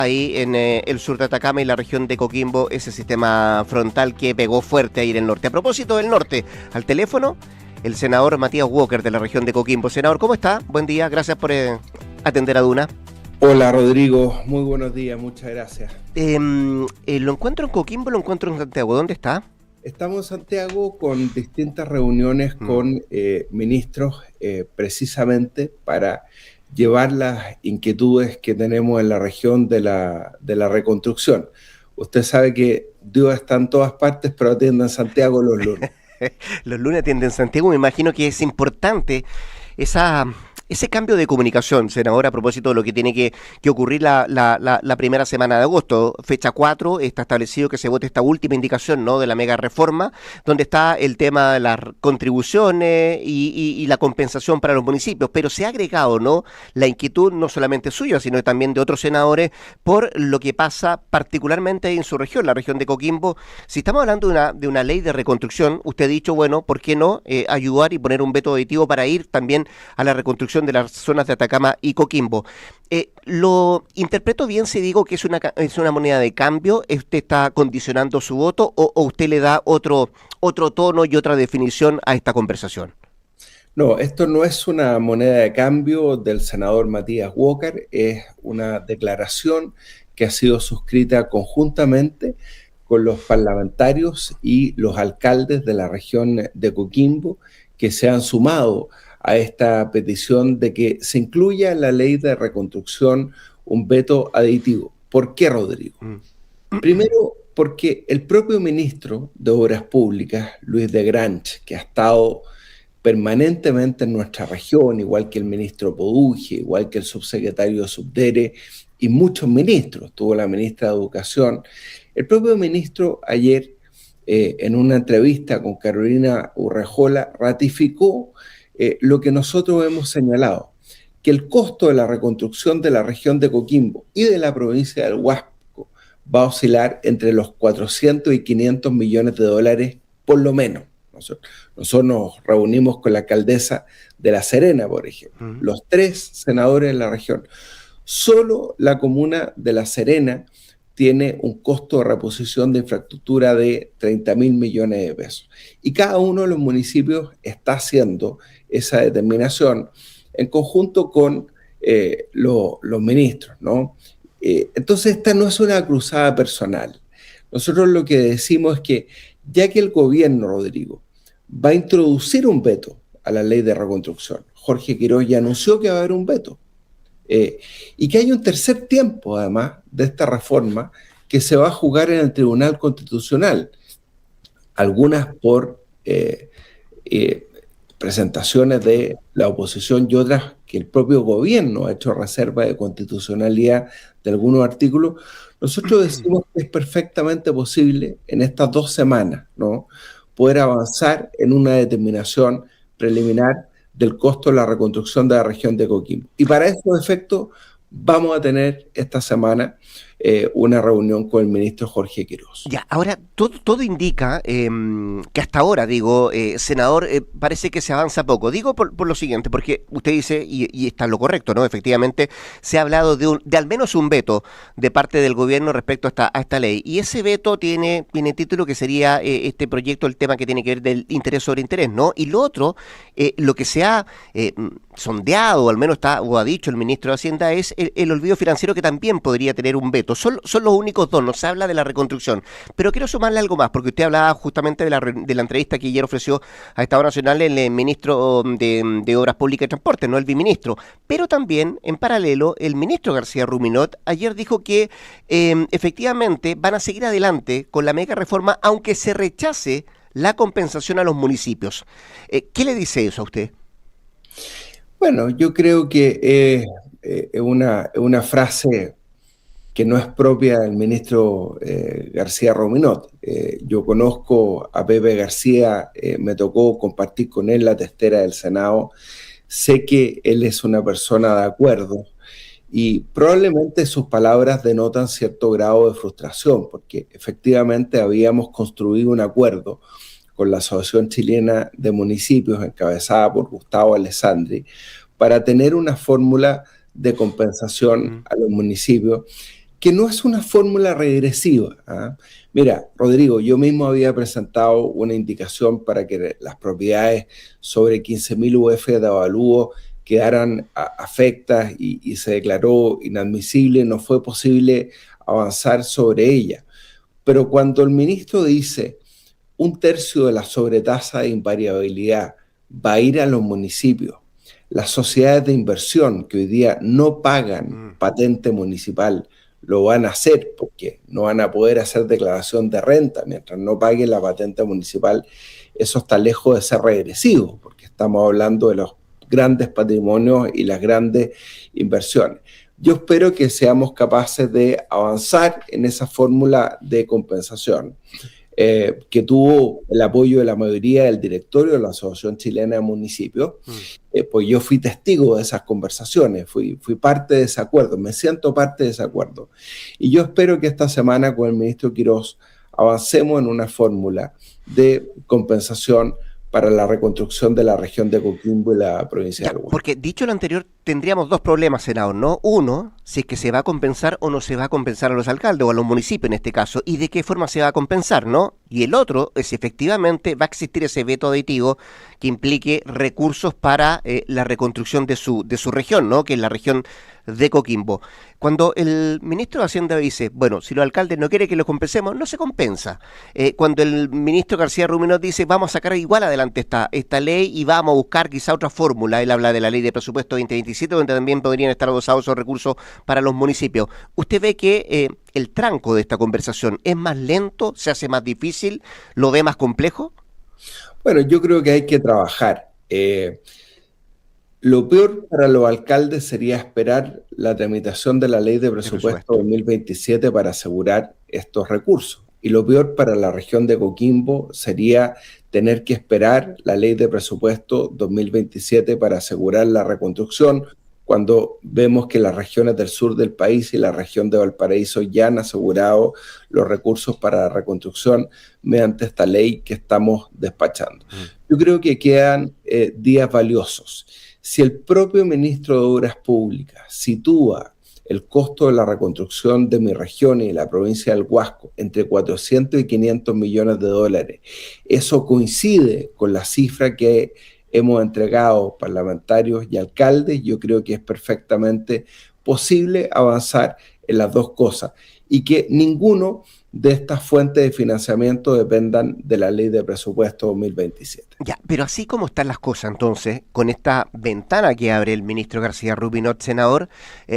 ahí en el sur de Atacama y la región de Coquimbo, ese sistema frontal que pegó fuerte ahí en el norte. A propósito del norte, al teléfono, el senador Matías Walker de la región de Coquimbo. Senador, ¿cómo está? Buen día, gracias por atender a Duna. Hola Rodrigo, muy buenos días, muchas gracias. ¿Lo encuentro en Coquimbo o lo encuentro en Santiago? ¿Dónde está? Estamos en Santiago con distintas reuniones con ministros precisamente para llevar las inquietudes que tenemos en la región de la reconstrucción. Usted sabe que Dios está en todas partes, pero atiende en Santiago los lunes. Los lunes atienden Santiago, me imagino que es importante ese cambio de comunicación, senador, a propósito de lo que tiene que ocurrir la primera semana de agosto. Fecha 4, está establecido que se vote esta última indicación, ¿no?, de la mega reforma, donde está el tema de las contribuciones y la compensación para los municipios, pero se ha agregado, ¿no?, la inquietud no solamente suya, sino también de otros senadores por lo que pasa particularmente en su región, la región de Coquimbo. Si estamos hablando de una ley de reconstrucción, usted ha dicho, bueno, ¿por qué no ayudar y poner un veto auditivo para ir también a la reconstrucción de las zonas de Atacama y Coquimbo? ¿Lo interpreto bien si digo que es una moneda de cambio? ¿Usted está condicionando su voto o usted le da otro tono y otra definición a esta conversación? No, esto no es una moneda de cambio del senador Matías Walker, es una declaración que ha sido suscrita conjuntamente con los parlamentarios y los alcaldes de la región de Coquimbo, que se han sumado a esta petición de que se incluya en la ley de reconstrucción un veto aditivo. ¿Por qué, Rodrigo? Primero, porque el propio ministro de Obras Públicas, Luis de Granch, que ha estado permanentemente en nuestra región, igual que el ministro Poduge, igual que el subsecretario Subdere y muchos ministros, tuvo la ministra de Educación. El propio ministro ayer, en una entrevista con Carolina Urrejola, ratificó lo que nosotros hemos señalado, que el costo de la reconstrucción de la región de Coquimbo y de la provincia del Huasco va a oscilar entre los 400 y 500 millones de dólares por lo menos. Nosotros nos reunimos con la alcaldesa de La Serena, por ejemplo, los 3 senadores de la región. Solo la comuna de La Serena tiene un costo de reposición de infraestructura de 30.000 millones de pesos. Y cada uno de los municipios está haciendo esa determinación en conjunto con los ministros, ¿no? Entonces, esta no es una cruzada personal. Nosotros lo que decimos es que ya que el gobierno, Rodrigo, va a introducir un veto a la ley de reconstrucción, Jorge Quiroz ya anunció que va a haber un veto, y que hay un tercer tiempo, además, de esta reforma que se va a jugar en el Tribunal Constitucional, algunas por presentaciones de la oposición y otras que el propio gobierno ha hecho reserva de constitucionalidad de algunos artículos. Nosotros decimos que es perfectamente posible en estas 2 semanas, ¿no?, poder avanzar en una determinación preliminar del costo de la reconstrucción de la región de Coquimbo. Y para esos efectos vamos a tener esta semana una reunión con el ministro Jorge Quiroz. Ya, ahora todo indica que hasta ahora, senador, parece que se avanza poco. Digo por lo siguiente, porque usted dice, y está en lo correcto, ¿no? Efectivamente, se ha hablado de al menos un veto de parte del gobierno respecto a esta ley. Y ese veto tiene título que sería este proyecto, el tema que tiene que ver del interés sobre interés, ¿no? Y lo otro, lo que se ha sondeado, o al menos o ha dicho el ministro de Hacienda, es el olvido financiero, que también podría tener un veto. Son los únicos dos, no se habla de la reconstrucción. Pero quiero sumarle algo más, porque usted hablaba justamente de la entrevista que ayer ofreció a Estado Nacional el ministro de Obras Públicas y Transporte, no el viceministro. Pero también, en paralelo, el ministro García Ruminot ayer dijo que efectivamente van a seguir adelante con la mega reforma, aunque se rechace la compensación a los municipios. ¿Qué le dice eso a usted? Bueno, yo creo que es una frase que no es propia del ministro García Ruminot. Yo conozco a Pepe García, me tocó compartir con él la testera del Senado, sé que él es una persona de acuerdo y probablemente sus palabras denotan cierto grado de frustración, porque efectivamente habíamos construido un acuerdo con la Asociación Chilena de Municipios, encabezada por Gustavo Alessandri, para tener una fórmula de compensación a los municipios que no es una fórmula regresiva. ¿Ah? Mira, Rodrigo, yo mismo había presentado una indicación para que las propiedades sobre 15.000 UF de avalúo quedaran afectas y se declaró inadmisible, no fue posible avanzar sobre ella. Pero cuando el ministro dice 1/3 de la sobretasa de invariabilidad va a ir a los municipios, las sociedades de inversión que hoy día no pagan patente municipal lo van a hacer porque no van a poder hacer declaración de renta mientras no paguen la patente municipal. Eso está lejos de ser regresivo porque estamos hablando de los grandes patrimonios y las grandes inversiones. Yo espero que seamos capaces de avanzar en esa fórmula de compensación que tuvo el apoyo de la mayoría del directorio de la Asociación Chilena de Municipios, pues yo fui testigo de esas conversaciones, fui parte de ese acuerdo, me siento parte de ese acuerdo. Y yo espero que esta semana con el ministro Quirós avancemos en una fórmula de compensación para la reconstrucción de la región de Coquimbo y la provincia del Huasco. Porque dicho lo anterior, tendríamos dos problemas, senador, ¿no? Uno, si es que se va a compensar o no se va a compensar a los alcaldes o a los municipios en este caso, y de qué forma se va a compensar, ¿no? Y el otro es si efectivamente va a existir ese veto auditivo que implique recursos para la reconstrucción de su región, ¿no? Que es la región de Coquimbo. Cuando el ministro de Hacienda dice, bueno, si los alcaldes no quieren que los compensemos, no se compensa. Cuando el ministro García Ruminot dice, vamos a sacar igual adelante esta ley y vamos a buscar quizá otra fórmula, él habla de la ley de presupuesto 2027, donde también podrían estar adosados esos recursos para los municipios. ¿Usted ve que el tranco de esta conversación es más lento, se hace más difícil, lo ve más complejo? Bueno, yo creo que hay que trabajar. Lo peor para los alcaldes sería esperar la tramitación de la ley de presupuesto 2027 para asegurar estos recursos. Y lo peor para la región de Coquimbo sería tener que esperar la ley de presupuesto 2027 para asegurar la reconstrucción, cuando vemos que las regiones del sur del país y la región de Valparaíso ya han asegurado los recursos para la reconstrucción mediante esta ley que estamos despachando. Yo creo que quedan días valiosos. Si el propio ministro de Obras Públicas sitúa el costo de la reconstrucción de mi región y de la provincia del Huasco entre 400 y 500 millones de dólares, eso coincide con la cifra que hemos entregado parlamentarios y alcaldes, yo creo que es perfectamente posible avanzar en las dos cosas y que ninguno de estas fuentes de financiamiento dependan de la ley de presupuesto 2027. Ya, pero así como están las cosas entonces, con esta ventana que abre el ministro García Ruminot, senador,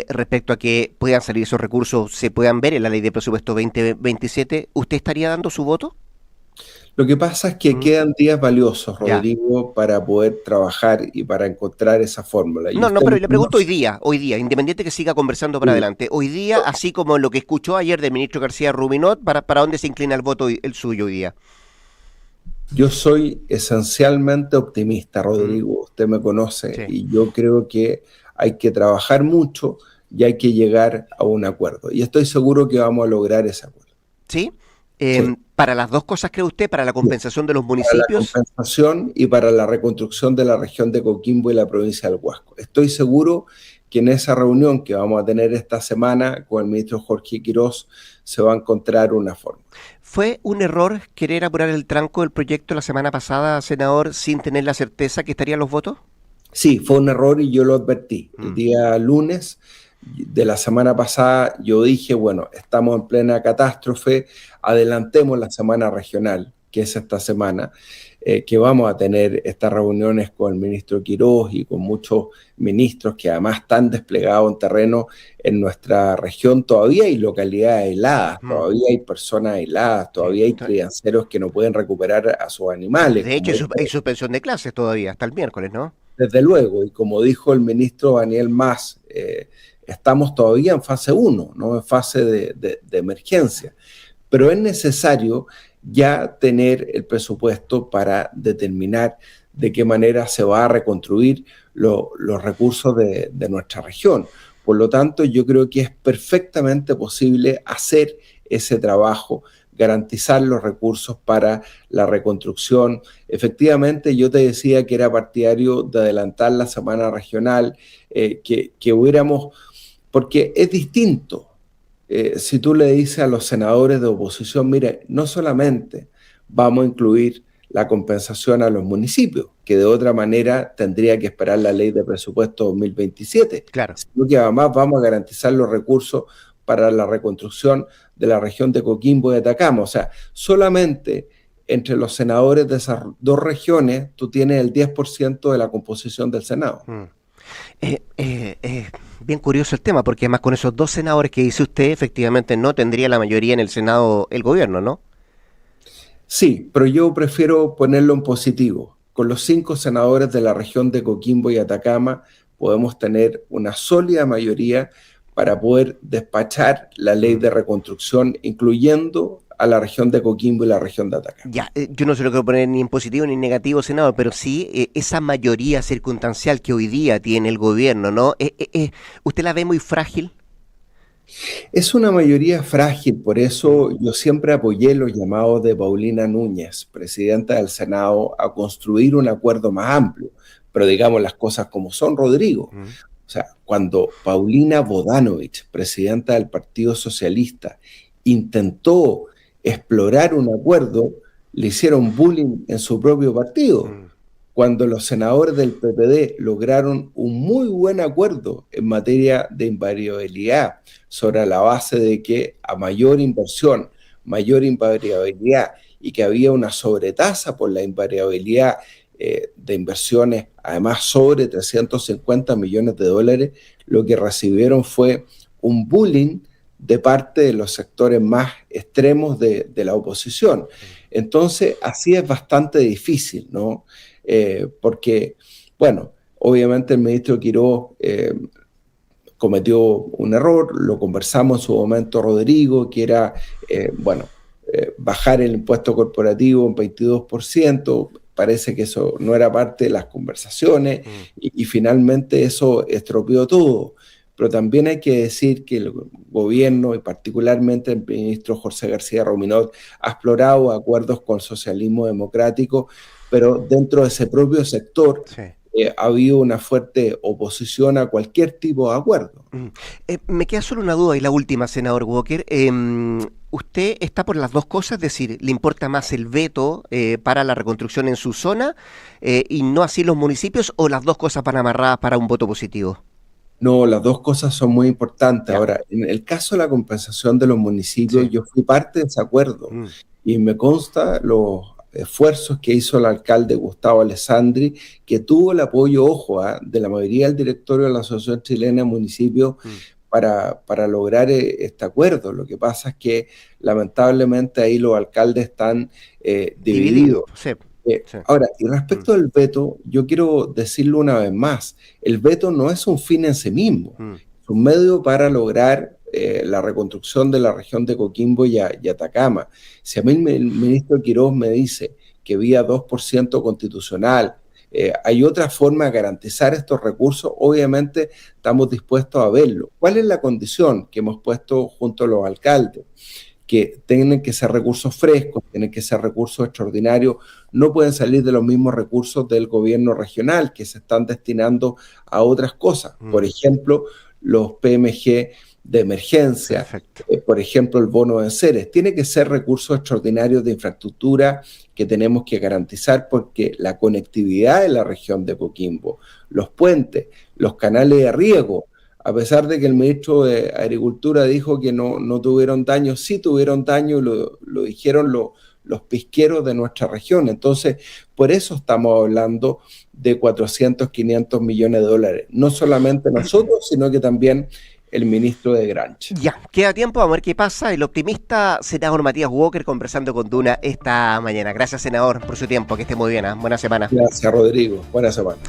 respecto a que puedan salir esos recursos, se puedan ver en la ley de presupuesto 2027, ¿usted estaría dando su voto? Lo que pasa es que quedan días valiosos, Rodrigo, para poder trabajar y para encontrar esa fórmula. No, pero le pregunto hoy día, independiente que siga conversando para adelante, hoy día, así como lo que escuchó ayer del ministro García Ruminot, ¿para dónde se inclina el voto, el suyo hoy día? Yo soy esencialmente optimista, Rodrigo, usted me conoce, y yo creo que hay que trabajar mucho y hay que llegar a un acuerdo. Y estoy seguro que vamos a lograr ese acuerdo. ¿Sí? ¿Para las dos cosas cree usted? ¿Para la compensación de los municipios? Para la compensación y para la reconstrucción de la región de Coquimbo y la provincia del Huasco. Estoy seguro que en esa reunión que vamos a tener esta semana con el ministro Jorge Quirós se va a encontrar una forma. ¿Fue un error querer apurar el tranco del proyecto la semana pasada, senador, sin tener la certeza que estarían los votos? Sí, fue un error y yo lo advertí. El día lunes de la semana pasada yo dije, bueno, estamos en plena catástrofe, adelantemos la semana regional, que es esta semana, que vamos a tener estas reuniones con el ministro Quirós y con muchos ministros que además están desplegados en terreno en nuestra región. Todavía hay localidades aisladas, todavía hay personas aisladas, todavía hay crianceros que no pueden recuperar a sus animales. De hecho, hay suspensión de clases todavía, hasta el miércoles, ¿no? Desde luego, y como dijo el ministro Daniel Mas, estamos todavía en fase 1, no en fase de emergencia, pero es necesario ya tener el presupuesto para determinar de qué manera se va a reconstruir los recursos de nuestra región. Por lo tanto, yo creo que es perfectamente posible hacer ese trabajo, garantizar los recursos para la reconstrucción. Efectivamente, yo te decía que era partidario de adelantar la semana regional, que hubiéramos, porque es distinto si tú le dices a los senadores de oposición, mire, no solamente vamos a incluir la compensación a los municipios, que de otra manera tendría que esperar la ley de presupuesto 2027, Claro. sino que además vamos a garantizar los recursos para la reconstrucción de la región de Coquimbo y Atacama. O sea, solamente entre los senadores de esas dos regiones tú tienes el 10% de la composición del Senado. Bien curioso el tema, porque además con esos dos senadores que dice usted, efectivamente no tendría la mayoría en el Senado el gobierno, ¿no? Sí, pero yo prefiero ponerlo en positivo. Con los 5 senadores de la región de Coquimbo y Atacama podemos tener una sólida mayoría para poder despachar la ley de reconstrucción, incluyendo a la región de Coquimbo y la región de Atacama. Ya, yo no se lo quiero poner ni en positivo ni en negativo, senador, pero sí esa mayoría circunstancial que hoy día tiene el gobierno, ¿no? ¿Usted la ve muy frágil? Es una mayoría frágil, por eso yo siempre apoyé los llamados de Paulina Núñez, presidenta del Senado, a construir un acuerdo más amplio. Pero digamos las cosas como son, Rodrigo. O sea, cuando Paulina Bodanovich, presidenta del Partido Socialista, intentó explorar un acuerdo, le hicieron bullying en su propio partido. Cuando los senadores del PPD lograron un muy buen acuerdo en materia de invariabilidad, sobre la base de que a mayor inversión, mayor invariabilidad y que había una sobretasa por la invariabilidad de inversiones, además sobre 350 millones de dólares, lo que recibieron fue un bullying de parte de los sectores más extremos de la oposición. Entonces, así es bastante difícil, ¿no? Porque, bueno, obviamente el ministro Quiroz cometió un error, lo conversamos en su momento, Rodrigo, que era, bajar el impuesto corporativo un 22%, parece que eso no era parte de las conversaciones y finalmente eso estropeó todo. Pero también hay que decir que el gobierno y particularmente el ministro José García Rominot ha explorado acuerdos con el socialismo democrático, pero dentro de ese propio sector ha habido una fuerte oposición a cualquier tipo de acuerdo. Me queda solo una duda y la última, senador Walker. ¿Usted está por las dos cosas? Es decir, ¿le importa más el veto para la reconstrucción en su zona y no así los municipios, o las dos cosas van amarradas para un voto positivo? No, las dos cosas son muy importantes. Ahora, en el caso de la compensación de los municipios, yo fui parte de ese acuerdo y me consta los esfuerzos que hizo el alcalde Gustavo Alessandri, que tuvo el apoyo, de la mayoría del directorio de la Asociación Chilena de Municipios para lograr este acuerdo. Lo que pasa es que lamentablemente ahí los alcaldes están divididos. Ahora, y respecto del veto, yo quiero decirlo una vez más, el veto no es un fin en sí mismo, es un medio para lograr la reconstrucción de la región de Coquimbo y Atacama. Si a mí el ministro Quiroz me dice que vía 2% constitucional, hay otra forma de garantizar estos recursos, obviamente estamos dispuestos a verlo. ¿Cuál es la condición que hemos puesto junto a los alcaldes? Que tienen que ser recursos frescos, tienen que ser recursos extraordinarios, no pueden salir de los mismos recursos del gobierno regional que se están destinando a otras cosas. Por ejemplo, los PMG de emergencia, por ejemplo, el bono de enseres. Tiene que ser recursos extraordinarios de infraestructura que tenemos que garantizar porque la conectividad de la región de Coquimbo, los puentes, los canales de riego, a pesar de que el ministro de Agricultura dijo que no tuvieron daño, sí tuvieron daño, lo dijeron los pesqueros de nuestra región. Entonces, por eso estamos hablando de 400, 500 millones de dólares. No solamente nosotros, sino que también el ministro de Grancha. Ya, queda tiempo, vamos a ver qué pasa. El optimista senador Matías Walker conversando con Duna esta mañana. Gracias, senador, por su tiempo. Que esté muy bien, ¿eh? Buena semana. Gracias, Rodrigo. Buena semana.